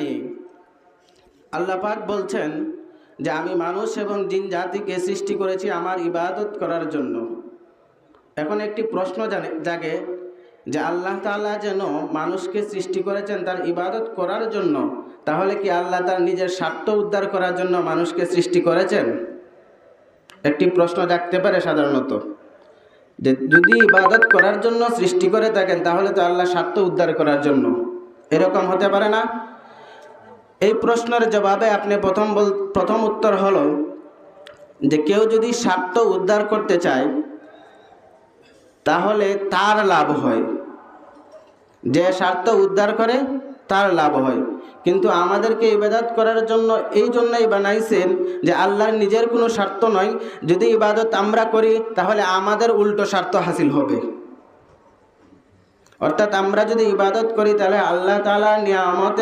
নিয়ে আল্লাহ পাক বলছেন যে আমি মানুষ এবং জিন জাতিকে সৃষ্টি করেছি আমার ইবাদত করার জন্য। এখন একটি প্রশ্ন জাগে যে আল্লাহ তাআলা যেন মানুষকে সৃষ্টি করেছেন তার ইবাদত করার জন্য, তাহলে কি আল্লাহ তার নিজের স্বার্থ উদ্ধার করার জন্য মানুষকে সৃষ্টি করেছেন? একটি প্রশ্ন জাগতে পারে সাধারণত, যে যদি ইবাদত করার জন্য সৃষ্টি করে থাকেন তাহলে তো আল্লাহ স্বার্থ উদ্ধার করার জন্য, এরকম হতে পারে না? এই প্রশ্নের জবাবে আপনি প্রথম উত্তর হলো যে কেউ যদি স্বার্থ উদ্ধার করতে চায় তাহলে তার লাভ হয়, যে স্বার্থ উদ্ধার করে তার লাভ হয়। কিন্তু আমাদেরকে ইবাদত করার জন্য এই জন্যই বানাইছেন যে আল্লাহর নিজের কোনো স্বার্থ নয়, যদি ইবাদত আমরা করি তাহলে আমাদের উল্টো স্বার্থ হাসিল হবে। অর্থাৎ আমরা যদি ইবাদত করি তাহলে আল্লাহ তাআলার নিয়ামতে